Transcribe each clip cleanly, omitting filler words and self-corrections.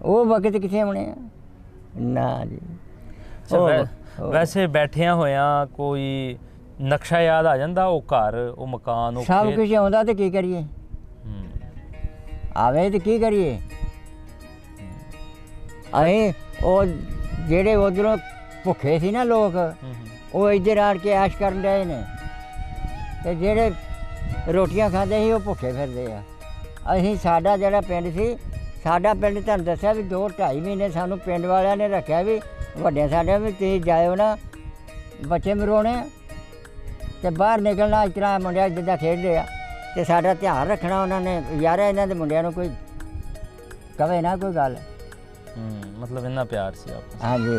ਉਹ ਵਕਤ ਕਿੱਥੇ ਆਉਣੇ ਆ ਨਾ ਜੀ। ਵੈਸੇ ਬੈਠਿਆਂ ਹੋਇਆਂ ਕੋਈ ਨਕਸ਼ਾ ਯਾਦ ਆ ਜਾਂਦਾ? ਉਹ ਘਰ, ਉਹ ਮਕਾਨ, ਉਹ ਸਭ ਕੁਝ ਆਉਂਦਾ ਤੇ ਕੀ ਕਰੀਏ? ਆਵੇ ਤੇ ਕੀ ਕਰੀਏ? ਅਸੀਂ ਉਹ ਜਿਹੜੇ ਉਧਰੋਂ ਭੁੱਖੇ ਸੀ ਨਾ ਲੋਕ, ਉਹ ਇੱਧਰ ਆਣ ਕੇ ਐਸ਼ ਕਰਨ ਰਹੇ ਨੇ, ਤੇ ਜਿਹੜੇ ਰੋਟੀਆਂ ਖਾਂਦੇ ਸੀ ਉਹ ਭੁੱਖੇ ਫਿਰਦੇ ਆ। ਅਸੀਂ ਸਾਡਾ ਜਿਹੜਾ ਪਿੰਡ ਸੀ, ਸਾਡਾ ਪਿੰਡ ਤੁਹਾਨੂੰ ਦੱਸਿਆ ਵੀ 2-2.5 ਮਹੀਨੇ ਸਾਨੂੰ ਪਿੰਡ ਵਾਲਿਆਂ ਨੇ ਰੱਖਿਆ ਵੀ ਵੱਡੇ ਸਾਡੇ ਵੀ ਤੁਸੀਂ ਜਾਇਓ ਨਾ, ਬੱਚੇ ਮਰਵਾਉਣੇ ਤੇ ਬਾਹਰ ਨਿਕਲਣਾ ਇਸ ਤਰ੍ਹਾਂ ਮੁੰਡਿਆਂ ਜਿੱਦਾਂ ਖੇਡਦੇ ਆ, ਤੇ ਸਾਡਾ ਧਿਆਨ ਰੱਖਣਾ ਉਹਨਾਂ ਨੇ। ਯਾਰ ਇਹਨਾਂ ਦੇ ਮੁੰਡਿਆਂ ਨੂੰ ਕੋਈ ਕਵੇ ਨਾ ਕੋਈ ਗੱਲ। ਮਤਲਬ ਇੰਨਾ ਪਿਆਰ ਸੀ ਆਪ। ਹਾਂਜੀ।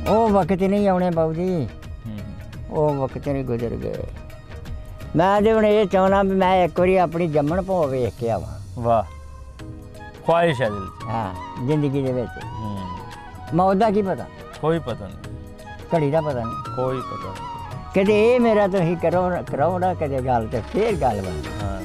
ਉਹ ਵਕਤ ਨਹੀਂ ਆਉਣੇ ਬਾਊ ਜੀ, ਉਹ ਵਕਤ ਨਹੀਂ ਗੁਜ਼ਰ ਗਏ। ਮੈਂ ਤੇ ਹੁਣ ਇਹ ਚਾਹੁੰਦਾ ਵੀ ਮੈਂ ਇੱਕ ਵਾਰੀ ਆਪਣੀ ਜੰਮਣ ਭੋ ਵੇਖ ਕੇ ਆਵਾਂ। ਵਾਹ, ਖੁਆਇਸ਼ ਹੈ ਦਿਲ 'ਚ। ਹਾਂ, ਜ਼ਿੰਦਗੀ ਦੇ ਵਿੱਚ ਮੌਤ ਦਾ ਕੀ ਪਤਾ? ਕੋਈ ਪਤਾ ਨਹੀਂ, ਘੜੀ ਦਾ ਪਤਾ ਨਹੀਂ, ਕੋਈ ਪਤਾ ਨਹੀਂ। ਕਦੇ ਇਹ ਮੇਰਾ ਤੁਸੀਂ ਕਰਾਓ ਨਾ ਕਦੇ ਗੱਲ, ਤੇ ਫੇਰ ਗੱਲ ਬਣ। ਹਾਂ,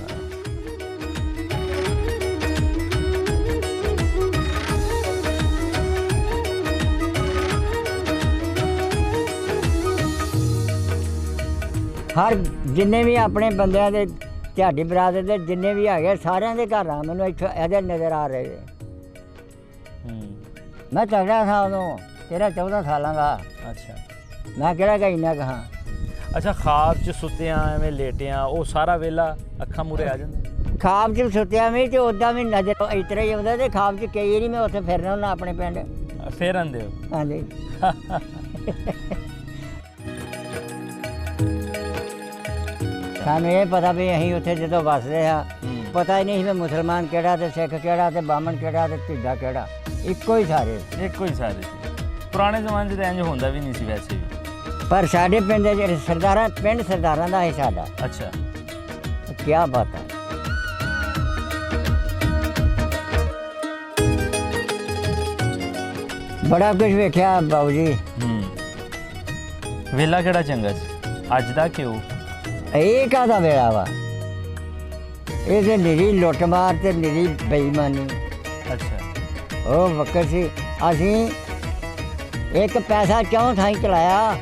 ਹਰ ਜਿੰਨੇ ਵੀ ਆਪਣੇ ਬੰਦਿਆਂ ਦੇ ਤੁਹਾਡੀ ਬਰਾਦਰ ਦੇ ਜਿੰਨੇ ਵੀ ਹੈਗੇ ਸਾਰਿਆਂ ਦੇ ਘਰ ਆ ਮੈਨੂੰ ਇੱਥੇ ਇਹਦੇ ਨਜ਼ਰ ਆ ਰਹੇ। ਮੈਂ ਤਗੜਾ ਸਾਂ ਉਦੋਂ, 13-14 ਸਾਲਾਂ ਦਾ। ਅੱਛਾ, ਮੈਂ ਕਿਹੜਾ ਗਈ ਨਾ ਕਹਾਂ। ਅੱਛਾ, ਖਾਬ 'ਚ ਸੁੱਤਿਆਂ ਐਵੇਂ ਲੇਟਿਆਂ ਉਹ ਸਾਰਾ ਵੇਲਾ ਅੱਖਾਂ ਮੂਹਰੇ ਆ ਜਾਂਦਾ? ਖਾਬ 'ਚ ਸੁੱਤਿਆ ਵੀ ਤੇ ਉੱਦਾਂ ਵੀ ਨਜ਼ਰ ਇਸ ਤਰ੍ਹਾਂ ਹੀ ਆਉਂਦਾ, ਤੇ ਖਾਬ 'ਚ ਕਈ ਵਾਰੀ ਮੈਂ ਉੱਥੇ ਫਿਰਨਾ ਹੁੰਦਾ ਆਪਣੇ ਪਿੰਡ। ਫੇਰ ਆਉਂਦੇ ਹੋ? ਹਾਂਜੀ। ਸਾਨੂੰ ਇਹ ਪਤਾ ਵੀ ਅਸੀਂ ਉੱਥੇ ਜਦੋਂ ਵੱਸਦੇ ਆ, ਪਤਾ ਹੀ ਨਹੀਂ ਸੀ ਵੀ ਮੁਸਲਮਾਨ ਕਿਹੜਾ ਤੇ ਸਿੱਖ ਕਿਹੜਾ ਤੇ ਬਾਹਮਣ ਕਿਹੜਾ ਤੇ ਢਿੱਡਾ ਕਿਹੜਾ, ਇੱਕੋ ਹੀ ਸਾਰੇ। ਇੱਕੋ ਹੀ ਸਾਰੇ ਸੀ। ਪੁਰਾਣੇ ਜ਼ਮਾਨੇ 'ਚ ਤਾਂ ਇੰਝ ਹੁੰਦਾ ਵੀ ਨਹੀਂ ਸੀ ਵੈਸੇ ਵੀ। ਪਰ ਸਾਡੇ ਪਿੰਡ ਦੇ ਜਿਹੜੇ ਸਰਦਾਰਾਂ, ਪਿੰਡ ਸਰਦਾਰਾਂ ਦਾ ਸੀ ਸਾਡਾ। ਅੱਛਾ, ਕੀ ਬਾਤ ਹੈ। ਬੜਾ ਕੁਝ ਵੇਖਿਆ ਬਾਊ ਜੀ। ਵੇਲਾ ਕਿਹੜਾ ਚੰਗਾ ਸੀ, ਅੱਜ ਦਾ ਕਿਉਂ? ਇਹ ਕਾਹਦਾ ਵੇਲਾ ਵਾ? ਇਹ ਤੇ ਨਿਰੀ ਲੁੱਟਮਾਰ ਤੇ ਨਿਰੀ ਬੇਈਮਾਨੀ। ਅੱਛਾ, ਉਹ ਵਕਤ ਸੀ ਅਸੀਂ ਇੱਕ ਪੈਸਾ ਕਿਉਂ ਥਾਈਂ ਚਲਾਇਆ।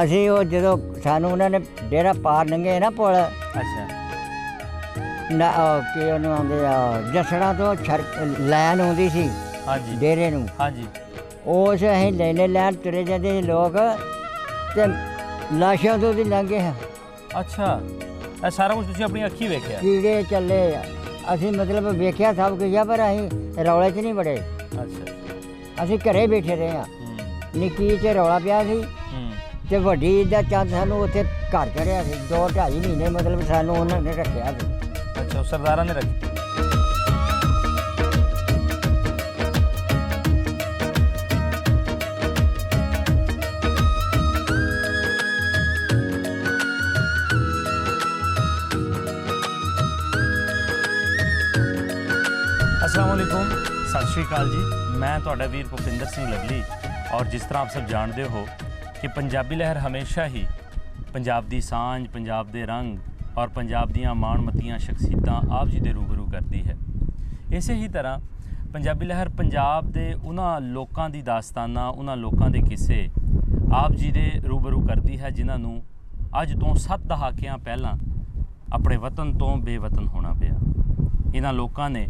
ਅਸੀਂ ਉਹ ਜਦੋਂ ਸਾਨੂੰ ਉਹਨਾਂ ਨੇ ਡੇਰਾ ਪਾਰ ਲੰਘੇ ਨਾ ਪੁਲ। ਅੱਛਾ, ਨਾ ਕੀ ਉਹਨੂੰ ਆਉਂਦੇ ਆ, ਜਸੜਾਂ ਤੋਂ ਲੈਣ ਆਉਂਦੀ ਸੀ। ਹਾਂਜੀ, ਡੇਰੇ ਨੂੰ। ਹਾਂਜੀ। ਉਸ ਅਸੀਂ ਲੈਣੇ ਲੈਣ ਤੁਰੇ ਜਾਂਦੇ ਸੀ ਲੋਕ, ਤੇ ਲਾਸ਼ਾਂ ਤੋਂ ਵੀ ਲੰਘੇ ਹਾਂ। ਅੱਛਾ, ਇਹ ਸਾਰਾ ਕੁਝ ਤੁਸੀਂ ਆਪਣੀ ਅੱਖੀਂ ਵੇਖਿਆ? ਕੀੜੇ ਚੱਲੇ ਆ, ਅਸੀਂ ਮਤਲਬ ਵੇਖਿਆ ਸਭ ਕੁਝ ਆ, ਪਰ ਅਸੀਂ ਰੌਲੇ 'ਚ ਨਹੀਂ ਬੜੇ। ਅੱਛਾ, ਅਸੀਂ ਘਰੇ ਬੈਠੇ ਰਹੇ ਹਾਂ। ਨਿੱਕੀ 'ਚ ਰੌਲਾ ਪਿਆ ਸੀ, ਤੇ ਵੱਡੀ ਦਾ ਚੰਦ ਸਾਨੂੰ ਉੱਥੇ ਘਰ ਚੜਿਆ ਸੀ। 2-2.5 ਮਹੀਨੇ ਮਤਲਬ ਸਾਨੂੰ ਉਹਨਾਂ ਨੇ ਰੱਖਿਆ ਸੀ। ਅੱਛਾ, ਉਹ ਸਰਦਾਰਾਂ ਨੇ ਰੱਖੀ। अस्सलाम वालेकुम, सत श्री अकाल जी। मैं ਤੁਹਾਡਾ ਵੀਰ ਭੁਪਿੰਦਰ ਸਿੰਘ ਲਵਲੀ, और जिस तरह आप सब जानते हो कि पंजाबी लहर हमेशा ही पंजाब ਦੀ ਸਾਂਝ, पंजाब ਦੇ रंग और पंजाब ਦੀਆਂ ਮਾਣਮੱਤੀਆਂ ਸ਼ਖਸੀਅਤਾਂ ਆਪ ਜੀ ਦੇ ਰੂਬਰੂ ਕਰਦੀ ਹੈ। ਇਸੇ ਹੀ ਤਰ੍ਹਾਂ ਪੰਜਾਬੀ ਲਹਿਰ ਪੰਜਾਬ ਦੇ ਉਹਨਾਂ ਲੋਕਾਂ ਦੀ ਦਾਸਤਾਨਾਂ, ਉਹਨਾਂ ਲੋਕਾਂ ਦੇ ਕਿੱਸੇ ਆਪ ਜੀ ਦੇ ਰੂਬਰੂ ਕਰਦੀ ਹੈ ਜਿਨ੍ਹਾਂ ਨੂੰ ਅੱਜ ਤੋਂ 7 ਦਹਾਕਿਆਂ ਪਹਿਲਾਂ ਆਪਣੇ ਵਤਨ ਤੋਂ ਬੇਵਤਨ ਹੋਣਾ ਪਿਆ। ਇਹਨਾਂ ਲੋਕਾਂ ਨੇ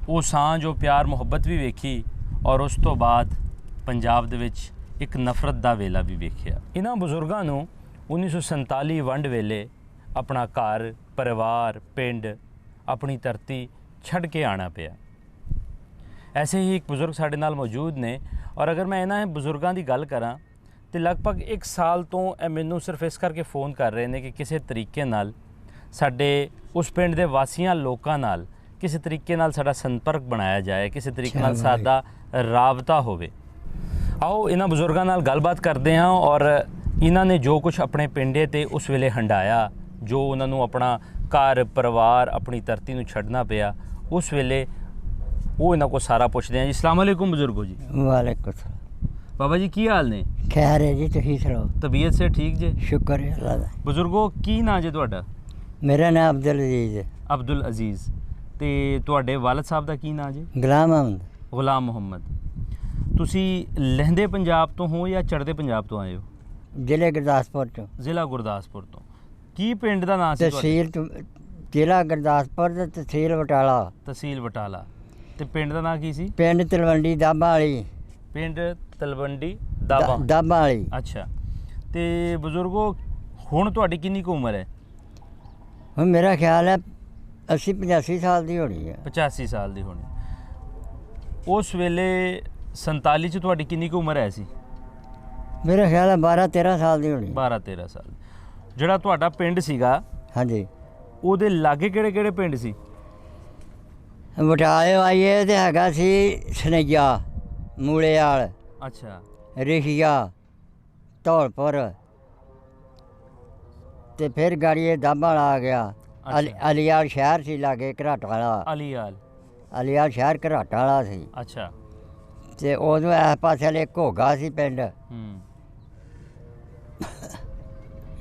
ਉਹ ਸਾਂਝ, ਉਹ ਪਿਆਰ ਮੁਹੱਬਤ ਵੀ ਵੇਖੀ, ਔਰ ਉਸ ਤੋਂ ਬਾਅਦ ਪੰਜਾਬ ਦੇ ਵਿੱਚ ਇੱਕ ਨਫ਼ਰਤ ਦਾ ਵੇਲਾ ਵੀ ਵੇਖਿਆ। ਇਹਨਾਂ ਬਜ਼ੁਰਗਾਂ ਨੂੰ 1947 ਵੰਡ ਵੇਲੇ ਆਪਣਾ ਘਰ, ਪਰਿਵਾਰ, ਪਿੰਡ, ਆਪਣੀ ਧਰਤੀ ਛੱਡ ਕੇ ਆਉਣਾ ਪਿਆ। ਐਸੇ ਹੀ ਇੱਕ ਬਜ਼ੁਰਗ ਸਾਡੇ ਨਾਲ ਮੌਜੂਦ ਨੇ, ਔਰ ਅਗਰ ਮੈਂ ਇਹਨਾਂ ਬਜ਼ੁਰਗਾਂ ਦੀ ਗੱਲ ਕਰਾਂ ਤਾਂ ਲਗਭਗ 1 ਸਾਲ ਤੋਂ ਇਹ ਮੈਨੂੰ ਸਿਰਫ ਇਸ ਕਰਕੇ ਫ਼ੋਨ ਕਰ ਰਹੇ ਨੇ ਕਿ ਕਿਸੇ ਤਰੀਕੇ ਨਾਲ ਸਾਡੇ ਉਸ ਪਿੰਡ ਦੇ ਵਾਸੀਆਂ ਲੋਕਾਂ ਨਾਲ ਕਿਸੇ ਤਰੀਕੇ ਨਾਲ ਸਾਡਾ ਸੰਪਰਕ ਬਣਾਇਆ ਜਾਏ, ਕਿਸੇ ਤਰੀਕੇ ਨਾਲ ਸਾਡਾ ਰਾਬਤਾ ਹੋਵੇ। ਆਓ ਇਹਨਾਂ ਬਜ਼ੁਰਗਾਂ ਨਾਲ ਗੱਲਬਾਤ ਕਰਦੇ ਹਾਂ, ਔਰ ਇਹਨਾਂ ਨੇ ਜੋ ਕੁਝ ਆਪਣੇ ਪਿੰਡੇ ਤੇ ਉਸ ਵੇਲੇ ਹੰਡਾਇਆ, ਜੋ ਉਹਨਾਂ ਨੂੰ ਆਪਣਾ ਘਰ ਪਰਿਵਾਰ ਆਪਣੀ ਧਰਤੀ ਨੂੰ ਛੱਡਣਾ ਪਿਆ, ਉਸ ਵੇਲੇ ਉਹ ਇਹਨਾਂ ਕੋਲ ਸਾਰਾ ਪੁੱਛਦੇ ਆ ਜੀ। ਅਸਲਾਮ ਵਾਲੇਕੁਮ ਬਜ਼ੁਰਗੋ ਜੀ। ਵਾਲੇਕੁਮ ਸਲਾਮ। ਬਾਬਾ ਜੀ ਕੀ ਹਾਲ ਨੇ? ਖੈਰ ਹੈ ਜੀ, ਤੁਸੀਂ ਸੁਣਾਓ? ਤਬੀਅਤ ਸੇ ਠੀਕ ਜੇ? ਸ਼ੁਕਰ ਹੈ ਅੱਲਾ ਦਾ। ਬਜ਼ੁਰਗੋ ਕੀ ਨਾਂ ਜੇ ਤੁਹਾਡਾ? ਮੇਰਾ ਨਾਮ ਅਬਦੁਲ ਅਜ਼ੀਜ਼ ਹੈ। ਅਬਦੁਲ ਅਜ਼ੀਜ਼। ਤੇ ਤੁਹਾਡੇ ਵਾਲਦ ਸਾਹਿਬ ਦਾ ਕੀ ਨਾਂ ਜੀ? ਗੁਲਾਮ ਅਹਿਮਦ। ਗੁਲਾਮ ਮੁਹੰਮਦ। ਤੁਸੀਂ ਲਹਿੰਦੇ ਪੰਜਾਬ ਤੋਂ ਹੋ ਜਾਂ ਚੜ੍ਹਦੇ ਪੰਜਾਬ ਤੋਂ ਆਏ ਹੋ? ਜ਼ਿਲ੍ਹੇ ਗੁਰਦਾਸਪੁਰ ਤੋਂ। ਜ਼ਿਲ੍ਹਾ ਗੁਰਦਾਸਪੁਰ ਤੋਂ। ਕੀ ਪਿੰਡ ਦਾ ਨਾਂ ਸੀ ਤੁਹਾਡਾ? ਤਹਿਸੀਲ ਜ਼ਿਲ੍ਹਾ ਗੁਰਦਾਸਪੁਰ ਤੇ ਤਹਿਸੀਲ ਬਟਾਲਾ। ਤਹਿਸੀਲ ਬਟਾਲਾ। ਤੇ ਪਿੰਡ ਦਾ ਨਾਂ ਕੀ ਸੀ? ਪਿੰਡ ਤਲਵੰਡੀ ਦਾਬਾ ਵਾਲੀ। ਪਿੰਡ ਤਲਵੰਡੀ ਦਾਬਾ। ਦਾਬਾ ਵਾਲੀ। ਅੱਛਾ। ਤੇ ਬਜ਼ੁਰਗੋ ਹੁਣ ਤੁਹਾਡੀ ਕਿੰਨੀ ਕੁ ਉਮਰ ਹੈ? ਹੁਣ ਮੇਰਾ ਖਿਆਲ ਹੈ 80-85 ਸਾਲ ਦੀ ਹੋਣੀ ਹੈ। 85 ਸਾਲ ਦੀ ਹੋਣੀ। ਉਸ ਵੇਲੇ 47 ਚ ਤੁਹਾਡੀ ਕਿੰਨੀ ਕੁ ਉਮਰ ਹੈ ਸੀ? ਮੇਰਾ ਖਿਆਲ ਹੈ 12-13 ਸਾਲ ਦੀ ਹੋਣੀ। 12-13 ਸਾਲ। ਜਿਹੜਾ ਤੁਹਾਡਾ ਪਿੰਡ ਸੀਗਾ, ਹਾਂਜੀ, ਉਹਦੇ ਲਾਗੇ ਕਿਹੜੇ ਕਿਹੜੇ ਪਿੰਡ ਸੀ? ਬਟਾਲੇ ਆਈਏ ਤੇ ਹੈਗਾ ਸੀ ਸਨਈਆ, ਮੂਲੇਵਾਲ, ਅੱਛਾ, ਰਿਸ਼ੀਆ, ਧੌਲਪੁਰ, ਤੇ ਫਿਰ ਗਾੜੀਏ ਦਾਬਾ ਵਾਲਾ ਆ ਗਿਆ। ਅਲੀਆਲ ਸ਼ਹਿਰ ਸੀ ਲਾਗੇ, ਘਰਾਟ ਵਾਲਾ। ਅਲੀਆਲ ਸ਼ਹਿਰ ਘਰਾਟ ਵਾਲਾ ਸੀ। ਅੱਛਾ। ਤੇ ਉਦੋਂ ਇਸ ਪਾਸੇ ਵਾਲੇ ਘੋਗਾ ਸੀ ਪਿੰਡ।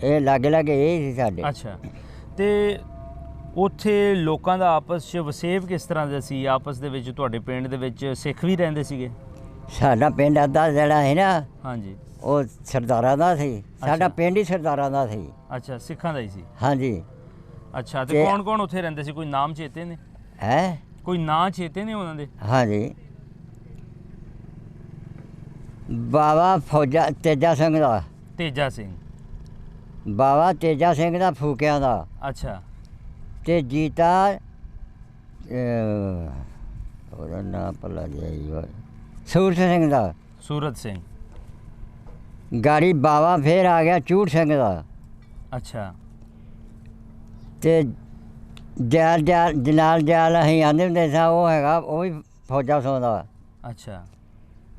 ਇਹ ਲਾਗੇ ਲਾਗੇ ਇਹ ਸੀ ਸਾਡੇ। ਅੱਛਾ। ਤੇ ਉੱਥੇ ਲੋਕਾਂ ਦਾ ਆਪਸ 'ਚ ਵਸੇਬ ਕਿਸ ਤਰ੍ਹਾਂ ਦਾ ਸੀ? ਆਪਸ ਦੇ ਵਿੱਚ ਤੁਹਾਡੇ ਪਿੰਡ ਦੇ ਵਿੱਚ ਸਿੱਖ ਵੀ ਰਹਿੰਦੇ ਸੀਗੇ? ਸਾਡਾ ਪਿੰਡ ਅੱਧਾ ਜਿਹੜਾ ਹੈ ਨਾ, ਹਾਂਜੀ, ਉਹ ਸਰਦਾਰਾਂ ਦਾ ਸੀ। ਸਾਡਾ ਪਿੰਡ ਹੀ ਸਰਦਾਰਾਂ ਦਾ ਸੀ। ਅੱਛਾ, ਸਿੱਖਾਂ ਦਾ ਹੀ ਸੀ। ਹਾਂਜੀ। ਅੱਛਾ। ਤੇ ਕੌਣ ਕੌਣ ਉੱਥੇ ਰਹਿੰਦੇ ਸੀ? ਕੋਈ ਨਾਮ ਚੇਤੇ ਨੇ? ਹੈ, ਕੋਈ ਨਾਂ ਚੇਤੇ ਨੇ ਉਹਨਾਂ ਦੇ? ਹਾਂਜੀ। ਬਾਬਾ ਫੌਜਾ ਤੇਜਾ ਸਿੰਘ ਦਾ। ਤੇਜਾ ਸਿੰਘ। ਬਾਬਾ ਤੇਜਾ ਸਿੰਘ ਦਾ ਫੂਕਿਆਂ ਦਾ। ਅੱਛਾ। ਤੇ ਜੀਤਾ ਉਹਦਾ ਨਾਂ ਭੁੱਲ ਗਿਆ, ਸੂਰਤ ਸਿੰਘ ਦਾ। ਸੂਰਤ ਸਿੰਘ। ਗਾੜੀ ਬਾਬਾ ਫੇਰ ਆ ਗਿਆ ਚੂੜ ਸਿੰਘ ਦਾ। ਅੱਛਾ। ਤੇ ਜੈਲ ਜਨਾਲ ਜੈਲ ਅਸੀਂ ਆਂਦੇ ਹੁੰਦੇ ਸਾਂ, ਉਹ ਹੈਗਾ ਉਹ ਵੀ ਫੌਜਾ ਸਿੰਘ ਦਾ। ਅੱਛਾ।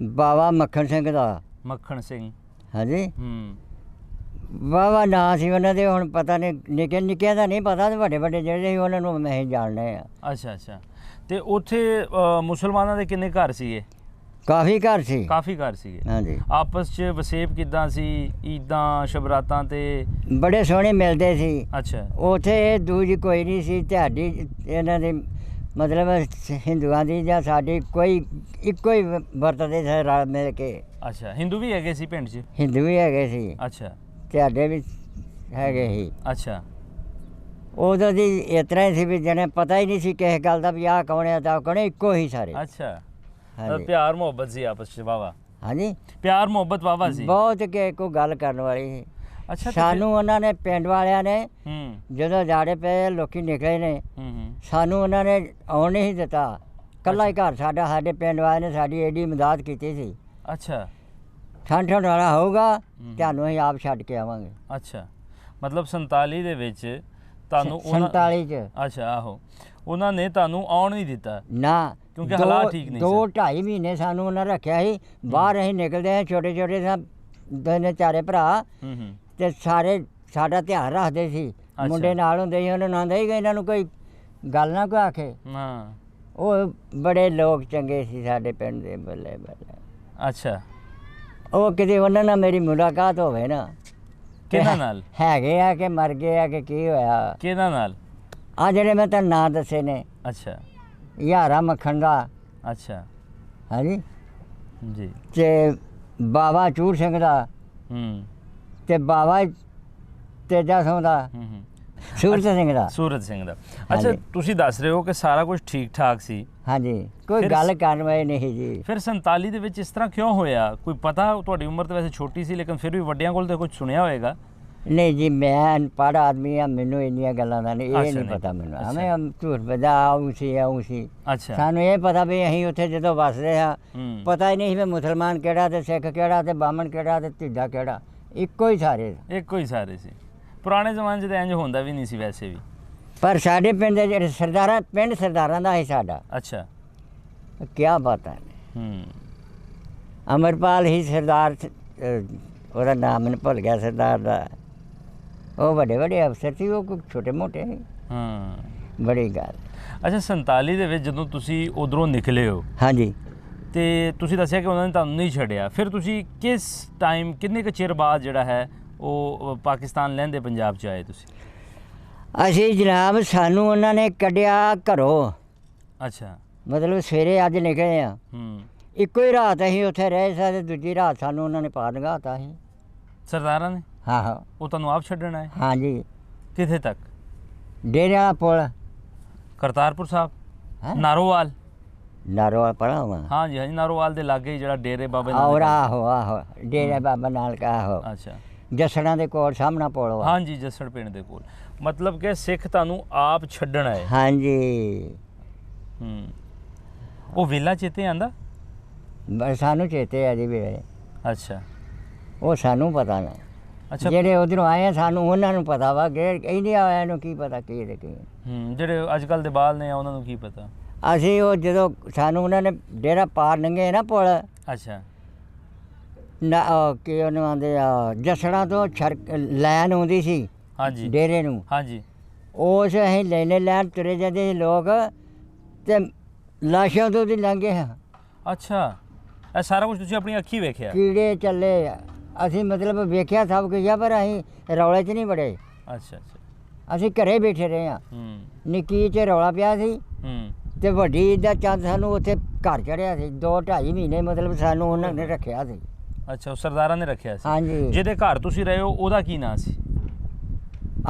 ਬਾਬਾ ਮੱਖਣ ਸਿੰਘ ਦਾ। ਮੱਖਣ ਸਿੰਘ। ਹਾਂਜੀ। ਵਾਹਵਾ ਨਾਂ ਸੀ ਉਹਨਾਂ ਦੇ, ਹੁਣ ਪਤਾ ਨਹੀਂ, ਨਿੱਕੇ ਨਿੱਕਿਆਂ ਦਾ ਨਹੀਂ ਪਤਾ, ਤੇ ਵੱਡੇ ਵੱਡੇ ਜਿਹੜੇ ਸੀ ਉਹਨਾਂ ਨੂੰ ਅਸੀਂ ਜਾਣਦੇ ਹਾਂ। ਅੱਛਾ ਅੱਛਾ। ਤੇ ਉੱਥੇ ਮੁਸਲਮਾਨਾਂ ਦੇ ਕਿੰਨੇ ਘਰ ਸੀਗੇ? ਕਾਫੀ ਘਰ ਸੀ। ਕਾਫੀ ਘਰ ਸੀਗੇ। ਹਾਂਜੀ। ਆਪਸ 'ਚ ਵਸੇਬ ਕਿੱਦਾਂ ਸੀ? ਈਦਾਂ ਸ਼ਬਰਾਤਾਂ ਤੇ ਬੜੇ ਸੋਹਣੇ ਮਿਲਦੇ ਸੀ। ਅੱਛਾ। ਉੱਥੇ ਇਹ ਦੂਜੀ ਕੋਈ ਨਹੀਂ ਸੀ ਤੁਹਾਡੀ ਇਹਨਾਂ ਦੀ, ਮਤਲਬ ਹਿੰਦੂਆਂ ਦੀ ਜਾਂ ਸਾਡੀ ਕੋਈ ਇੱਕੋ ਹੀ ਵਰਤਦੇ ਸੀ ਰਲ ਮਿਲ ਕੇ। ਅੱਛਾ। ਹਿੰਦੂ ਵੀ ਹੈਗੇ ਸੀ ਪਿੰਡ 'ਚ? ਹਿੰਦੂ ਵੀ ਹੈਗੇ ਸੀ। ਅੱਛਾ। ਤੁਹਾਡੇ ਵੀ ਹੈਗੇ ਸੀ। ਅੱਛਾ। ਉਦੋਂ ਦੀ ਇਸ ਤਰ੍ਹਾਂ ਹੀ ਸੀ ਵੀ ਜਿਹਨੇ ਪਤਾ ਹੀ ਨਹੀਂ ਸੀ ਕਿਸੇ ਗੱਲ ਦਾ ਵੀ ਆਹ ਕੌਣ ਹੈ ਤਾਂ ਕੌਣ, ਇੱਕੋ ਹੀ ਸਾਰੇ। ਅੱਛਾ। ਹਾਂਜੀ। ਪਿਆਰ ਮੁਹੱਬਤ ਸੀ ਆਪਸ 'ਚ ਵਾਵਾ? ਹਾਂਜੀ, ਪਿਆਰ ਮੁਹੱਬਤ ਵਾਵਾ ਸੀ ਬਹੁਤ, ਕਿ ਕੋਈ ਗੱਲ ਕਰਨ ਵਾਲੀ ਸੀ। ਅੱਛਾ। ਸਾਨੂੰ ਉਹਨਾਂ ਨੇ ਪਿੰਡ ਵਾਲਿਆਂ ਨੇ ਜਦੋਂ ਜਾੜੇ ਪਏ ਲੋਕੀ ਨਿਕਲੇ ਨੇ, ਸਾਨੂੰ ਉਹਨਾਂ ਨੇ ਆਉਣ ਨਹੀਂ ਦਿੱਤਾ। ਇਕੱਲਾ ਹੀ ਘਰ ਸਾਡਾ, ਸਾਡੇ ਪਿੰਡ ਵਾਲਿਆਂ ਨੇ ਸਾਡੀ ਐਡੀ ਮਦਦ ਕੀਤੀ ਸੀ। ਅੱਛਾ। ਠੰਡ ਵਾਲਾ ਹੋਊਗਾ ਤੁਹਾਨੂੰ ਅਸੀਂ ਆਪ ਛੱਡ ਕੇ ਆਵਾਂਗੇ। ਅੱਛਾ। ਮਤਲਬ 47 ਦੇ ਵਿੱਚ ਤੁਹਾਨੂੰ 47 ਚ? ਅੱਛਾ। ਆਹੋ, ਉਹਨਾਂ ਨੇ ਤੁਹਾਨੂੰ ਆਉਣ ਨਹੀਂ ਦਿੱਤਾ ਨਾ, ਕਿਉਂਕਿ ਹਾਲਾਤ ਠੀਕ ਨਹੀਂ ਸੀ। 2-2.5 ਮਹੀਨੇ ਸਾਨੂੰ ਉਹਨਾਂ ਰੱਖਿਆ ਸੀ ਬਾਹਰ। ਅਸੀਂ ਨਿਕਲਦੇ ਹਾਂ ਛੋਟੇ ਛੋਟੇ ਦੋਨੇ ਚਾਰੇ ਭਰਾ, ਤੇ ਸਾਰੇ ਸਾਡਾ ਧਿਆਨ ਰੱਖਦੇ ਸੀ। ਮੁੰਡੇ ਨਾਲ ਹੁੰਦੇ ਸੀ, ਉਹਨਾਂ ਨੂੰ ਆਉਂਦਾ ਸੀ ਕਿ ਇਹਨਾਂ ਨੂੰ ਕੋਈ ਗੱਲ ਨਾ ਕੋਈ ਆਖੇ। ਉਹ ਬੜੇ ਲੋਕ ਚੰਗੇ ਸੀ ਸਾਡੇ ਪਿੰਡ ਦੇ, ਬੱਲੇ ਬੱਲੇ। ਅੱਛਾ। ਉਹ ਕਿਤੇ ਉਹਨਾਂ ਨਾਲ ਮੇਰੀ ਮੁਲਾਕਾਤ ਹੋਵੇ ਨਾ। ਕਿਹਨਾਂ ਨਾਲ? ਹੈਗੇ ਆ ਕਿ ਮਰ ਗਏ ਆ ਕਿ ਕੀ ਹੋਇਆ? ਕਿਹਨਾਂ ਨਾਲ? ਆ ਜਿਹੜੇ ਮੈਂ ਤੁਹਾਨੂੰ ਨਾਂ ਦੱਸੇ ਨੇ। ਅੱਛਾ। ਯਾਰਾ ਮੱਖਣ ਦਾ। ਅੱਛਾ। ਹਾਂਜੀ ਜੀ। ਤੇ ਬਾਬਾ ਚੂੜ ਸਿੰਘ ਦਾ। ਤੇ ਬਾਬਾ ਤੇਜਾ ਸਿੰਘ ਦਾ। ਸੂਰਤ ਸਿੰਘ ਦਾ। ਸੂਰਤ ਸਿੰਘ ਦਾ। ਅੱਛਾ। ਤੁਸੀਂ ਦੱਸ ਰਹੇ ਹੋ ਕਿ ਸਾਰਾ ਕੁਝ ਠੀਕ ਠਾਕ ਸੀ? ਹਾਂਜੀ, ਕੋਈ ਗੱਲ ਕਰਨ ਵਾਲੀ ਨਹੀਂ ਜੀ। ਫਿਰ 47 ਦੇ ਵਿੱਚ ਇਸ ਤਰ੍ਹਾਂ ਕਿਉਂ ਹੋਇਆ? ਕੋਈ ਪਤਾ? ਤੁਹਾਡੀ ਉਮਰ ਤਾਂ ਵੈਸੇ ਛੋਟੀ ਸੀ, ਲੇਕਿਨ ਫਿਰ ਵੀ ਵੱਡਿਆਂ ਕੋਲ ਤਾਂ ਕੁਝ ਸੁਣਿਆ ਹੋਏਗਾ। ਨਹੀਂ ਜੀ, ਮੈਂ ਅਨਪੜ੍ਹ ਆਦਮੀ ਆ, ਮੈਨੂੰ ਇੰਨੀਆਂ ਗੱਲਾਂ ਦਾ ਨਹੀਂ, ਇਹ ਨਹੀਂ ਪਤਾ ਮੈਨੂੰ। ਐਵੇਂ ਝੂਠ ਬਜਾ ਆਉਂ ਸੀ। ਅੱਛਾ। ਸਾਨੂੰ ਇਹ ਪਤਾ ਵੀ ਅਸੀਂ ਉੱਥੇ ਜਦੋਂ ਵੱਸਦੇ ਹਾਂ, ਪਤਾ ਹੀ ਨਹੀਂ ਸੀ ਵੀ ਮੁਸਲਮਾਨ ਕਿਹੜਾ ਤੇ ਸਿੱਖ ਕਿਹੜਾ ਤੇ ਬਾਹਮਣ ਕਿਹੜਾ ਤੇ ਢਿੱਡਾ ਕਿਹੜਾ, ਇੱਕੋ ਹੀ ਸਾਰੇ। ਇੱਕੋ ਹੀ ਸਾਰੇ ਸੀ। ਪੁਰਾਣੇ ਜ਼ਮਾਨੇ 'ਚ ਤਾਂ ਇੰਝ ਹੁੰਦਾ ਵੀ ਨਹੀਂ ਸੀ ਵੈਸੇ ਵੀ। ਪਰ ਸਾਡੇ ਪਿੰਡ ਦੇ ਜਿਹੜੇ ਸਰਦਾਰਾਂ, ਪਿੰਡ ਸਰਦਾਰਾਂ ਦਾ ਸੀ ਸਾਡਾ। ਅੱਛਾ। ਕਿਆ ਬਾਤ ਹੈ। ਅਮਰਪਾਲ ਹੀ ਸਰਦਾਰ, ਉਹਦਾ ਨਾਮ ਮੈਨੂੰ ਭੁੱਲ ਗਿਆ ਸਰਦਾਰ ਦਾ। ਉਹ ਵੱਡੇ ਵੱਡੇ ਅਫਸਰ ਸੀ, ਉਹ ਕੋਈ ਛੋਟੇ ਮੋਟੇ ਸੀ। ਹਾਂ ਬੜੀ ਗੱਲ। ਅੱਛਾ 47 ਦੇ ਵਿੱਚ ਜਦੋਂ ਤੁਸੀਂ ਉਧਰੋਂ ਨਿਕਲੇ ਹੋ ਹਾਂਜੀ ਤੇ ਤੁਸੀਂ ਦੱਸਿਆ ਕਿ ਉਹਨਾਂ ਨੇ ਤੁਹਾਨੂੰ ਨਹੀਂ ਛੱਡਿਆ, ਫਿਰ ਤੁਸੀਂ ਕਿਸ ਟਾਈਮ ਕਿੰਨੇ ਕੁ ਚਿਰ ਬਾਅਦ ਜਿਹੜਾ ਹੈ ਉਹ ਪਾਕਿਸਤਾਨ ਲਹਿੰਦੇ ਪੰਜਾਬ 'ਚ ਆਏ ਤੁਸੀਂ? ਅਸੀਂ ਜਨਾਬ ਸਾਨੂੰ ਉਹਨਾਂ ਨੇ ਕੱਢਿਆ ਘਰੋਂ, ਅੱਛਾ ਮਤਲਬ ਸਵੇਰੇ ਅੱਜ ਨਿਕਲੇ ਆ, ਇੱਕੋ ਹੀ ਰਾਤ ਅਸੀਂ ਉੱਥੇ ਰਹੇ ਸਾਂ ਤੇ ਦੂਜੀ ਰਾਤ ਸਾਨੂੰ ਉਹਨਾਂ ਨੇ ਪਾਰ ਲੰਘਾਤਾ ਸੀ ਸਰਦਾਰਾਂ ਨੇ। ਹਾਂ ਉਹ ਤੁਹਾਨੂੰ ਆਪ ਛੱਡਣ ਆਏ? ਹਾਂਜੀ ਕਿੱਥੇ ਤੱਕ? ਡੇਰੇ ਵਾਲਾ ਪੁਲ ਕਰਤਾਰਪੁਰ ਸਾਹਿਬ, ਹੈਂ? ਨਾਰੋਵਾਲ? ਨਾਰੋਵਾਲ ਪੜਾ ਵਾ ਹਾਂਜੀ ਹਾਂਜੀ, ਨਾਰੋਵਾਲ ਦੇ ਲਾਗੇ ਹੀ ਜਿਹੜਾ ਡੇਰੇ ਬਾਬੇ ਔਰ ਨਾਨਕ। ਆਹੋ ਡੇਰੇ ਬਾਬਾ ਨਾਨਕ ਆਹੋ ਅੱਛਾ ਜਸੜਾਂ ਦੇ ਕੋਲ ਸਾਹਮਣਾ ਪੁਲ ਵਾ। ਹਾਂਜੀ ਜੱਸੜ ਪਿੰਡ ਦੇ ਕੋਲ। ਮਤਲਬ ਕਿ ਸਿੱਖ ਤੁਹਾਨੂੰ ਆਪ ਛੱਡਣ ਆਏ? ਹਾਂਜੀ ਉਹ ਵੇਲਾ ਚੇਤੇ ਆਂਦਾ? ਸਾਨੂੰ ਚੇਤੇ ਆ ਜੀ ਵੇਲੇ, ਅੱਛਾ ਉਹ ਸਾਨੂੰ ਪਤਾ ਨਾ, ਅੱਛਾ ਜਿਹੜੇ ਉਧਰੋਂ ਆਏ ਆ ਸਾਨੂੰ ਉਹਨਾਂ ਨੂੰ ਪਤਾ ਵਾ ਕਿ ਇਹਨੇ ਆਇਆ ਨੂੰ ਕੀ ਪਤਾ ਕੀ ਤੇ ਕੀ। ਜਿਹੜੇ ਅੱਜ ਕੱਲ੍ਹ ਦੇ ਬਾਲ ਨੇ ਉਹਨਾਂ ਨੂੰ ਕੀ ਪਤਾ? ਅਸੀਂ ਉਹ ਜਦੋਂ ਸਾਨੂੰ ਉਹਨਾਂ ਨੇ ਡੇਰਾ ਪਾਰ ਲੰਘੇ ਨਾ ਪੁਲ, ਅੱਛਾ ਨਾ ਕੀ ਉਹਨੂੰ ਆਂਦੇ ਆ ਜਸੜਾਂ ਤੋਂ ਲੈਨ ਆਉਂਦੀ ਸੀ ਹਾਂਜੀ ਡੇਰੇ ਨੂੰ, ਹਾਂਜੀ ਉਸ ਅਸੀਂ ਲੈਣੇ ਲੈਣ ਤੁਰੇ ਜਾਂਦੇ ਸੀ ਲੋਕ ਤੇ ਲਾਸ਼ਾਂ ਤੋਂ ਦੀ ਲੰਘੇ ਹਾਂ। ਅੱਛਾ ਇਹ ਸਾਰਾ ਕੁਝ ਤੁਸੀਂ ਆਪਣੀ ਅੱਖੀ ਵੇਖਿਆ? ਕੀੜੇ ਚੱਲੇ ਅਸੀਂ ਮਤਲਬ ਵੇਖਿਆ ਸਭ ਕੁਝ ਆ, ਪਰ ਅਸੀਂ ਰੌਲੇ 'ਚ ਨਹੀਂ ਵੜੇ। ਅੱਛਾ ਅੱਛਾ ਅਸੀਂ ਘਰੇ ਬੈਠੇ ਰਹੇ ਹਾਂ। ਨਿੱਕੀ 'ਚ ਰੌਲਾ ਪਿਆ ਸੀ ਤੇ ਵੱਡੀ ਦਾ ਚੰਦ ਸਾਨੂੰ ਉੱਥੇ ਘਰ ਚੜਿਆ ਸੀ 2-2.5 ਮਹੀਨੇ ਮਤਲਬ ਸਾਨੂੰ ਉਹਨਾਂ ਨੇ ਰੱਖਿਆ ਸੀ। ਅੱਛਾ ਉਹ ਸਰਦਾਰਾਂ ਨੇ ਰੱਖਿਆ ਸੀ? ਹਾਂਜੀ ਜਿਹਦੇ ਘਰ ਤੁਸੀਂ ਰਹੇ ਹੋ ਉਹਦਾ ਕੀ ਨਾਂ ਸੀ?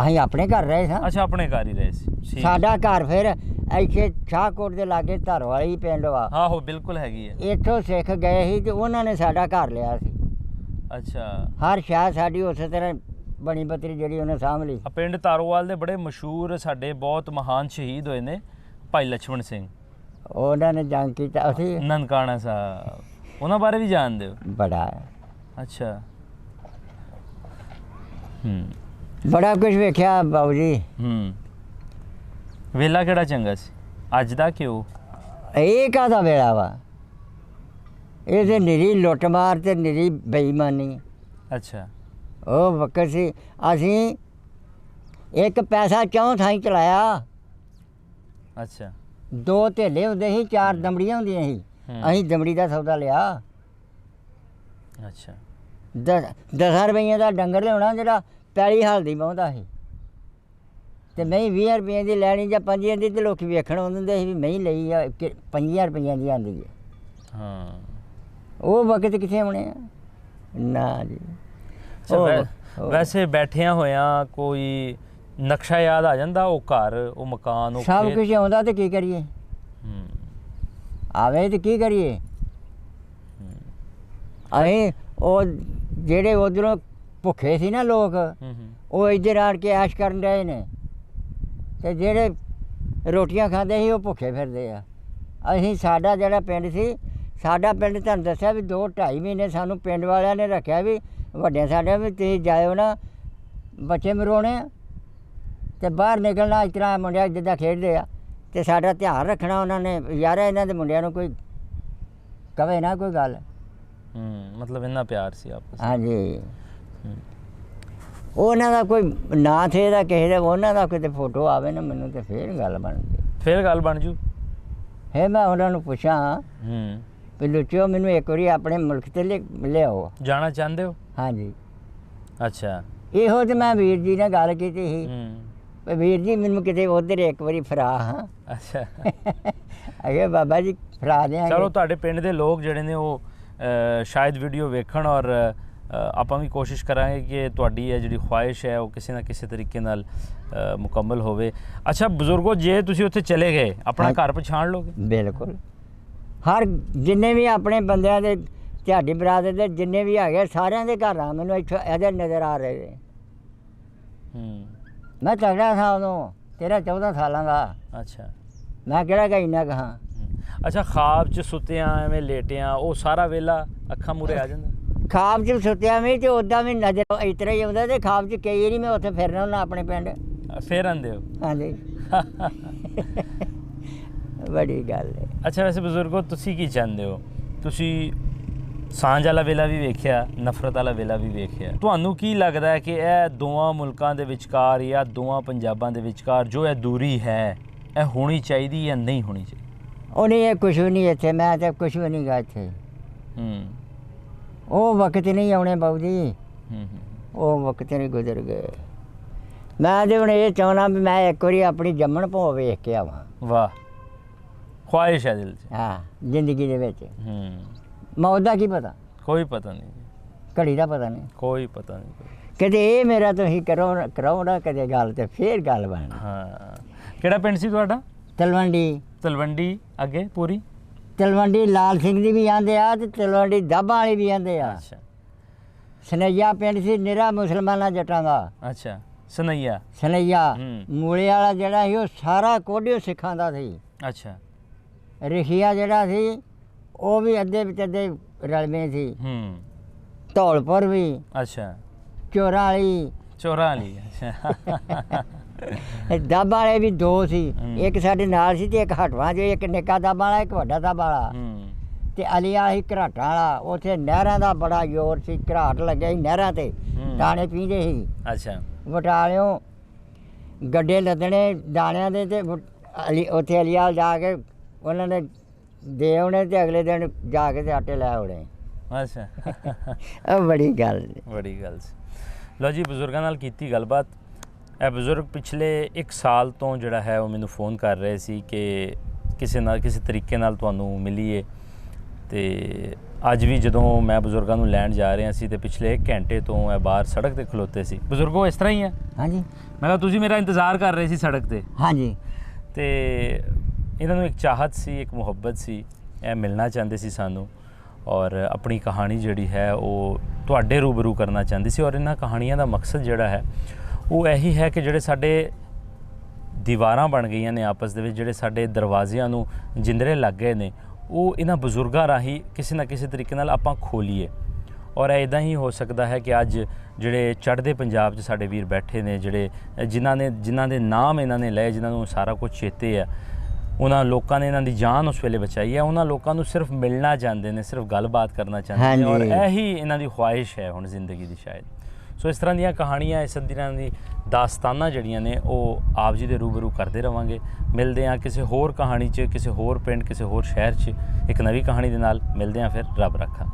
ਅਸੀਂ ਆਪਣੇ ਘਰ ਰਹੇ ਸਾਂ। ਅੱਛਾ ਆਪਣੇ ਘਰ ਹੀ ਰਹੇ ਸੀ। ਸਾਡਾ ਘਰ ਫਿਰ ਇੱਥੇ ਸ਼ਾਹਕੋਟ ਦੇ ਲਾਗੇ ਧਰਵਾਲੀ ਪਿੰਡ ਵਾ। ਆਹੋ ਬਿਲਕੁਲ ਹੈਗੀ ਹੈ। ਇੱਥੋਂ ਸਿੱਖ ਗਏ ਸੀ ਤੇ ਉਹਨਾਂ ਨੇ ਸਾਡਾ ਘਰ ਲਿਆ ਸੀ। ਅੱਛਾ ਹਰ ਸ਼ਾਹ ਸਾਡੀ ਉਸੇ ਤਰ੍ਹਾਂ ਬਣੀ ਬੱਤਰੀ ਜਿਹੜੀ ਉਹਨੇ ਸਾਂਭ ਲਈ। ਪਿੰਡ ਤਾਰੋਵਾਲ ਦੇ ਬੜੇ ਮਸ਼ਹੂਰ ਸਾਡੇ ਬਹੁਤ ਮਹਾਨ ਸ਼ਹੀਦ ਹੋਏ ਨੇ ਭਾਈ ਲਛਮਣ ਸਿੰਘ, ਉਹਨਾਂ ਨੇ ਜੰਗ ਕੀਤਾ। ਅਸੀਂ ਨਨਕਾਣਾ ਸਾਹਿਬ, ਉਹਨਾਂ ਬਾਰੇ ਵੀ ਜਾਣਦੇ ਹੋ? ਬੜਾ ਅੱਛਾ ਬੜਾ ਕੁਝ ਵੇਖਿਆ ਬਾਬੂ ਜੀ। ਵੇਲਾ ਕਿਹੜਾ ਚੰਗਾ ਸੀ ਅੱਜ ਦਾ ਕਿ ਉਹ? ਇਹ ਕਾਹਦਾ ਵੇਲਾ ਵਾ, ਇਹ ਤੇ ਨਿਰੀ ਲੁੱਟ ਮਾਰ ਤੇ ਨਿਰੀ ਬੇਈਮਾਨੀ। ਅੱਛਾ ਉਹ ਵਕਤ ਸੀ ਅਸੀਂ ਇੱਕ ਪੈਸਾ ਚੌਂ ਥਾਈਂ ਚਲਾਇਆ। ਅੱਛਾ 2 ਧੇਲੇ ਹੁੰਦੇ ਸੀ, 4 ਦਮੜੀਆਂ ਹੁੰਦੀਆਂ ਸੀ। ਅਸੀਂ ਦਮੜੀ ਦਾ ਸੌਦਾ ਲਿਆ। ਅੱਛਾ 10 ਰੁਪਈਆਂ ਦਾ ਡੰਗਰ ਲਿਆਉਣਾ ਜਿਹੜਾ ਪੈਲੀ ਹਲਦੀ ਪਾਉਂਦਾ ਸੀ ਤੇ ਮੈਂ 20 ਰੁਪਈਆਂ ਦੀ ਲੈਣੀ ਜਾਂ 5 ਦੀ, ਤੇ ਲੋਕੀ ਵੇਖਣ ਆਉਂਦੇ ਹੁੰਦੇ ਸੀ ਵੀ ਮੈਂ ਲਈ ਆ 5 ਰੁਪਈਆਂ ਦੀ ਆਉਂਦੀ ਹੈ। ਹਾਂ ਉਹ ਵਕਤ ਕਿੱਥੇ ਆਉਣੇ ਆ ਨਾ ਜੀ। ਵੈਸੇ ਬੈਠਿਆਂ ਹੋਇਆਂ ਕੋਈ ਨਕਸ਼ਾ ਯਾਦ ਆ ਜਾਂਦਾ? ਉਹ ਘਰ, ਉਹ ਮਕਾਨ, ਉਹ ਸਭ ਕੁਝ ਆਉਂਦਾ ਤੇ ਕੀ ਕਰੀਏ? ਆਵੇ ਤੇ ਕੀ ਕਰੀਏ? ਅਸੀਂ ਉਹ ਜਿਹੜੇ ਉਧਰੋਂ ਭੁੱਖੇ ਸੀ ਨਾ ਲੋਕ, ਉਹ ਇੱਧਰ ਆਣ ਕੇ ਐਸ਼ ਕਰਨ ਰਹੇ ਨੇ, ਤੇ ਜਿਹੜੇ ਰੋਟੀਆਂ ਖਾਂਦੇ ਸੀ ਉਹ ਭੁੱਖੇ ਫਿਰਦੇ ਆ। ਅਸੀਂ ਸਾਡਾ ਜਿਹੜਾ ਪਿੰਡ ਸੀ, ਸਾਡਾ ਪਿੰਡ ਤੁਹਾਨੂੰ ਦੱਸਿਆ ਵੀ 2-2.5 ਮਹੀਨੇ ਸਾਨੂੰ ਪਿੰਡ ਵਾਲਿਆਂ ਨੇ ਰੱਖਿਆ ਵੀ ਵੱਡਿਆਂ ਸਾਡਿਆਂ ਵੀ ਤੁਸੀਂ ਜਾਇਓ ਨਾ, ਬੱਚੇ ਮਰਵਾਉਣੇ ਆ ਤੇ ਬਾਹਰ ਨਿਕਲਣਾ ਇਸ ਤਰ੍ਹਾਂ ਮੁੰਡਿਆਂ ਜਿੱਦਾਂ ਖੇਡਦੇ ਆ, ਤੇ ਸਾਡਾ ਧਿਆਨ ਰੱਖਣਾ ਉਹਨਾਂ ਨੇ। ਯਾਰ ਇਹਨਾਂ ਦੇ ਮੁੰਡਿਆਂ ਨੂੰ ਕੋਈ ਕਵੇ ਨਾ ਕੋਈ ਗੱਲ। ਮਤਲਬ ਇੰਨਾ ਪਿਆਰ ਸੀ ਆਪਸ। ਹਾਂਜੀ ਉਹਨਾਂ ਦਾ ਕੋਈ ਨਾਂ ਥੇ ਦਾ ਕਿਸੇ ਦਾ, ਉਹਨਾਂ ਦਾ ਕਿਤੇ ਫੋਟੋ ਆਵੇ ਨਾ ਮੈਨੂੰ ਤੇ ਫੇਰ ਗੱਲ ਬਣਦੀ। ਫੇਰ ਗੱਲ ਬਣ ਜੂ। ਹੈ ਮੈਂ ਉਹਨਾਂ ਨੂੰ ਪੁੱਛਾਂ ਵੀ ਲੁੱਚਿਓ ਮੈਨੂੰ ਇੱਕ ਵਾਰੀ ਆਪਣੇ ਮੁਲਕ ਤੇ ਲਿਆਓ। ਜਾਣਾ ਚਾਹੁੰਦੇ ਹੋ? ਹਾਂਜੀ ਅੱਛਾ ਇਹੋ ਤੇ ਮੈਂ ਵੀਰ ਜੀ ਨਾਲ ਗੱਲ ਕੀਤੀ ਸੀ ਵੀ ਵੀਰ ਜੀ ਮੈਨੂੰ ਕਿਤੇ ਉਧਰ ਇੱਕ ਵਾਰੀ ਫਰਾ ਹਾਂ। ਅੱਛਾ ਅਗੇ ਬਾਬਾ ਜੀ ਫਰਾ ਦਿਆਂਗੇ। ਚਲੋ ਤੁਹਾਡੇ ਪਿੰਡ ਦੇ ਲੋਕ ਜਿਹੜੇ ਨੇ ਉਹ ਸ਼ਾਇਦ ਵੀਡੀਓ ਵੇਖਣ, ਔਰ ਆਪਾਂ ਵੀ ਕੋਸ਼ਿਸ਼ ਕਰਾਂਗੇ ਕਿ ਤੁਹਾਡੀ ਇਹ ਜਿਹੜੀ ਖੁਆਇਸ਼ ਹੈ ਉਹ ਕਿਸੇ ਨਾ ਕਿਸੇ ਤਰੀਕੇ ਨਾਲ ਮੁਕੰਮਲ ਹੋਵੇ। ਅੱਛਾ ਬਜ਼ੁਰਗੋ, ਜੇ ਤੁਸੀਂ ਉੱਥੇ ਚਲੇ ਗਏ ਆਪਣਾ ਘਰ ਪਛਾਣ ਲਓਗੇ? ਬਿਲਕੁਲ। ਹਰ ਜਿੰਨੇ ਵੀ ਆਪਣੇ ਬੰਦਿਆਂ ਦੇ ਤੁਹਾਡੀ ਬਰਾਦਰੀ ਦੇ ਜਿੰਨੇ ਵੀ ਹੈਗੇ ਸਾਰਿਆਂ ਦੇ ਘਰ ਆ ਮੈਨੂੰ ਇੱਥੇ ਇਹਦੇ ਨਜ਼ਰ ਆ ਰਹੇ ਨੇ। ਮੈਂ ਤਗੜਾ ਸਾਂ ਉਦੋਂ, 13-14 ਸਾਲਾਂ ਦਾ। ਅੱਛਾ ਮੈਂ ਕਿਹੜਾ ਕਿ ਇੰਨਾ ਕਹਾਂ। ਅੱਛਾ ਖਾਬ 'ਚ ਸੁੱਤਿਆਂ ਐਵੇਂ ਲੇਟਿਆਂ ਉਹ ਸਾਰਾ ਵੇਲਾ ਅੱਖਾਂ ਮੂਹਰੇ ਆ ਜਾਂਦਾ? ਖਾਬ 'ਚ ਸੁੱਤਿਆ ਵੀ ਤੇ ਉੱਦਾਂ ਵੀ ਨਜ਼ਰ ਇਸ ਤਰ੍ਹਾਂ ਹੀ ਆਉਂਦਾ, ਤੇ ਖਾਬ 'ਚ ਕਈ ਵਾਰੀ ਮੈਂ ਉੱਥੇ ਫਿਰਨਾ ਹੁੰਦਾ ਆਪਣੇ ਪਿੰਡ। ਫੇਰ ਆਉਂਦੇ ਹੋ? ਹਾਂਜੀ ਬੜੀ ਗੱਲ ਹੈ। ਅੱਛਾ ਵੈਸੇ ਬਜ਼ੁਰਗੋ ਤੁਸੀਂ ਕੀ ਚਾਹੁੰਦੇ ਹੋ? ਤੁਸੀਂ ਸਾਂਝ ਵਾਲਾ ਵੇਲਾ ਵੀ ਵੇਖਿਆ, ਨਫ਼ਰਤ ਵਾਲਾ ਵੇਲਾ ਵੀ ਵੇਖਿਆ। ਤੁਹਾਨੂੰ ਕੀ ਲੱਗਦਾ ਹੈ ਕਿ ਇਹ ਦੋਵਾਂ ਮੁਲਕਾਂ ਦੇ ਵਿਚਕਾਰ ਜਾਂ ਦੋਵਾਂ ਪੰਜਾਬਾਂ ਦੇ ਵਿਚਕਾਰ ਜੋ ਇਹ ਦੂਰੀ ਹੈ ਇਹ ਹੋਣੀ ਚਾਹੀਦੀ ਜਾਂ ਨਹੀਂ ਹੋਣੀ ਚਾਹੀਦੀ? ਉਹ ਨਹੀਂ, ਇਹ ਕੁਛ ਵੀ ਨਹੀਂ ਇੱਥੇ, ਮੈਂ ਤਾਂ ਕੁਛ ਵੀ ਨਹੀਂ ਗਾ ਇੱਥੇ। ਉਹ ਵਕਤ ਨਹੀਂ ਆਉਣੇ ਬਾਬੂ ਜੀ, ਉਹ ਵਕਤ ਨਹੀਂ ਗੁਜ਼ਰ ਗਏ। ਮੈਂ ਤੇ ਹੁਣ ਇਹ ਚਾਹੁੰਦਾ ਵੀ ਮੈਂ ਇੱਕ ਵਾਰੀ ਆਪਣੀ ਜੰਮਣ ਭੋ ਵੇਖ ਕੇ ਆਵਾਂ। ਵਾਹ, ਖੁਆਇਸ਼ ਹੈ ਦਿਲ 'ਚ। ਹਾਂ, ਜ਼ਿੰਦਗੀ ਦੇ ਵਿੱਚ ਮੌਤ ਦਾ ਕੀ ਪਤਾ, ਕੋਈ ਪਤਾ ਨਹੀਂ, ਘੜੀ ਦਾ ਪਤਾ ਨਹੀਂ, ਕੋਈ ਪਤਾ ਨਹੀਂ। ਕਦੇ ਇਹ ਮੇਰਾ ਤੁਸੀਂ ਕਰਾਓ ਨਾ ਕਦੇ ਗੱਲ, ਤੇ ਫੇਰ ਗੱਲ ਬਣਨੀ। ਹਾਂ, ਕਿਹੜਾ ਪਿੰਡ ਸੀ ਤੁਹਾਡਾ? ਤਲਵੰਡੀ। ਤਲਵੰਡੀ ਅੱਗੇ ਪੂਰੀ? ਤਲਵੰਡੀ ਲਾਲ ਸਿੰਘ ਦੀ ਵੀ ਆਂਦੇ ਆ ਤੇ ਤਲਵੰਡੀ ਦਾਬਾ ਵਾਲੀ ਵੀ ਆਂਦੇ ਆ। ਅੱਛਾ। ਸਨਈਆ ਪਿੰਡ ਸੀ ਨਿਰਾ ਮੁਸਲਮਾਨਾਂ ਜੱਟਾਂ ਦਾ। ਅੱਛਾ, ਸਨਈਆ। ਸਨਈਆ ਮੂਲੇ ਵਾਲਾ ਜਿਹੜਾ ਸੀ ਉਹ ਸਾਰਾ ਕੋਢਿਓ ਸਿੱਖਾਂ ਦਾ ਸੀ। ਅੱਛਾ। ਰਿਖੀਆ ਜਿਹੜਾ ਸੀ ਉਹ ਵੀ ਅੱਧੇ ਵਿੱਚ ਅੱਧੇ ਰਲਵੇਂ ਸੀ। ਧੌਲਪੁਰ ਵੀ। ਅੱਛਾ। ਚੋਰਾਂ ਵਾਲੀ। ਚੋਰਾਂ ਵਾਲੀ। ਅੱਛਾ। ਦਾਬਾ ਵਾਲੇ ਵੀ ਦੋ ਸੀ, ਇੱਕ ਸਾਡੇ ਨਾਲ ਸੀ ਤੇ ਇੱਕ ਹਟਵਾਂ 'ਚ, ਇੱਕ ਨਿੱਕਾ ਦਾਬਾ ਵਾਲਾ, ਇੱਕ ਵੱਡਾ ਦਾਬਾ ਵਾਲਾ। ਤੇ ਅਲੀ ਵਾਲਾ ਸੀ ਘਰਾਟਾਂ ਵਾਲਾ। ਉੱਥੇ ਨਹਿਰਾਂ ਦਾ ਬੜਾ ਜ਼ੋਰ ਸੀ, ਘਰਾਟ ਲੱਗਿਆ ਸੀ ਨਹਿਰਾਂ ਤੇ, ਦਾਣੇ ਪੀਂਦੇ ਸੀ। ਅੱਛਾ। ਬਟਾਲਿਓਂ ਗੱਡੇ ਲੱਦਣੇ ਦਾਣਿਆਂ ਦੇ, ਤੇ ਉੱਥੇ ਅਲੀ ਵਾਲ ਜਾ ਕੇ ਉਹਨਾਂ ਨੇ ਦੇ ਆਉਣੇ ਤੇ ਅਗਲੇ ਦਿਨ ਜਾ ਕੇ ਤੇ ਆਟੇ ਲੈ ਆਉਣੇ। ਅੱਛਾ। ਉਹ ਬੜੀ ਗੱਲ, ਬੜੀ ਗੱਲ ਸੀ। ਲਓ ਜੀ, ਬਜ਼ੁਰਗਾਂ ਨਾਲ ਕੀਤੀ ਗੱਲਬਾਤ। ਇਹ ਬਜ਼ੁਰਗ ਪਿਛਲੇ 1 ਸਾਲ ਤੋਂ ਜਿਹੜਾ ਹੈ ਉਹ ਮੈਨੂੰ ਫੋਨ ਕਰ ਰਹੇ ਸੀ ਕਿ ਕਿਸੇ ਤਰੀਕੇ ਨਾਲ ਤੁਹਾਨੂੰ ਮਿਲੀਏ। ਤੇ ਅੱਜ ਵੀ ਜਦੋਂ ਮੈਂ ਬਜ਼ੁਰਗਾਂ ਨੂੰ ਲੈਣ ਜਾ ਰਿਹਾ ਸੀ ਤੇ ਪਿਛਲੇ 1 ਘੰਟੇ ਤੋਂ ਇਹ ਬਾਹਰ ਸੜਕ ਤੇ ਖਲੋਤੇ ਸੀ। ਬਜ਼ੁਰਗੋ, ਇਸ ਤਰ੍ਹਾਂ ਹੀ ਹੈ? ਹਾਂਜੀ। ਮੈਂ ਕਿਹਾ ਤੁਸੀਂ ਮੇਰਾ ਇੰਤਜ਼ਾਰ ਕਰ ਰਹੇ ਸੀ ਸੜਕ ਤੇ? ਹਾਂਜੀ। ਤੇ ਇਹਨਾਂ ਨੂੰ ਇੱਕ ਚਾਹਤ ਸੀ, ਇੱਕ ਮੁਹੱਬਤ ਸੀ, ਇਹ ਮਿਲਣਾ ਚਾਹੁੰਦੇ ਸੀ ਸਾਨੂੰ, ਔਰ ਆਪਣੀ ਕਹਾਣੀ ਜਿਹੜੀ ਹੈ ਉਹ ਤੁਹਾਡੇ ਰੂਬਰੂ ਕਰਨਾ ਚਾਹੁੰਦੇ ਸੀ। ਔਰ ਇਹਨਾਂ ਕਹਾਣੀਆਂ ਦਾ ਮਕਸਦ ਜਿਹੜਾ ਹੈ ਉਹ ਇਹੀ ਹੈ ਕਿ ਜਿਹੜੇ ਸਾਡੇ ਦੀਵਾਰਾਂ ਬਣ ਗਈਆਂ ਨੇ ਆਪਸ ਦੇ ਵਿੱਚ, ਜਿਹੜੇ ਸਾਡੇ ਦਰਵਾਜ਼ਿਆਂ ਨੂੰ ਜਿੰਦਰੇ ਲੱਗ ਗਏ ਨੇ, ਉਹ ਇਹਨਾਂ ਬਜ਼ੁਰਗਾਂ ਰਾਹੀਂ ਕਿਸੇ ਨਾ ਕਿਸੇ ਤਰੀਕੇ ਨਾਲ ਆਪਾਂ ਖੋਲੀਏ। ਔਰ ਇੱਦਾਂ ਹੀ ਹੋ ਸਕਦਾ ਹੈ ਕਿ ਅੱਜ ਜਿਹੜੇ ਚੜ੍ਹਦੇ ਪੰਜਾਬ 'ਚ ਸਾਡੇ ਵੀਰ ਬੈਠੇ ਨੇ, ਜਿਹੜੇ ਜਿਨ੍ਹਾਂ ਦੇ ਨਾਮ ਇਹਨਾਂ ਨੇ ਲਏ, ਜਿਨ੍ਹਾਂ ਨੂੰ ਸਾਰਾ ਕੁਝ ਚੇਤੇ ਆ, ਉਹਨਾਂ ਲੋਕਾਂ ਨੇ ਇਹਨਾਂ ਦੀ ਜਾਨ ਉਸ ਵੇਲੇ ਬਚਾਈ ਹੈ। ਉਹਨਾਂ ਲੋਕਾਂ ਨੂੰ ਸਿਰਫ ਮਿਲਣਾ ਚਾਹੁੰਦੇ ਨੇ, ਸਿਰਫ ਗੱਲਬਾਤ ਕਰਨਾ ਚਾਹੁੰਦੇ ਨੇ, ਔਰ ਇਹੀ ਇਹਨਾਂ ਦੀ ਖੁਆਇਸ਼ ਹੈ ਹੁਣ ਜ਼ਿੰਦਗੀ ਦੀ ਸ਼ਾਇਦ। ਸੋ ਇਸ ਤਰ੍ਹਾਂ ਦੀਆਂ ਕਹਾਣੀਆਂ, ਇਸ ਤਰ੍ਹਾਂ ਦੀ ਦਾਸਤਾਨਾਂ ਜਿਹੜੀਆਂ ਨੇ ਉਹ ਆਪ ਜੀ ਦੇ ਰੂਬਰੂ ਕਰਦੇ ਰਵਾਂਗੇ। ਮਿਲਦੇ ਹਾਂ ਕਿਸੇ ਹੋਰ ਕਹਾਣੀ 'ਚ, ਕਿਸੇ ਹੋਰ ਪਿੰਡ, ਕਿਸੇ ਹੋਰ ਸ਼ਹਿਰ 'ਚ ਇੱਕ ਨਵੀਂ ਕਹਾਣੀ ਦੇ ਨਾਲ। ਮਿਲਦੇ ਹਾਂ ਫਿਰ। ਰੱਬ ਰੱਖਾ।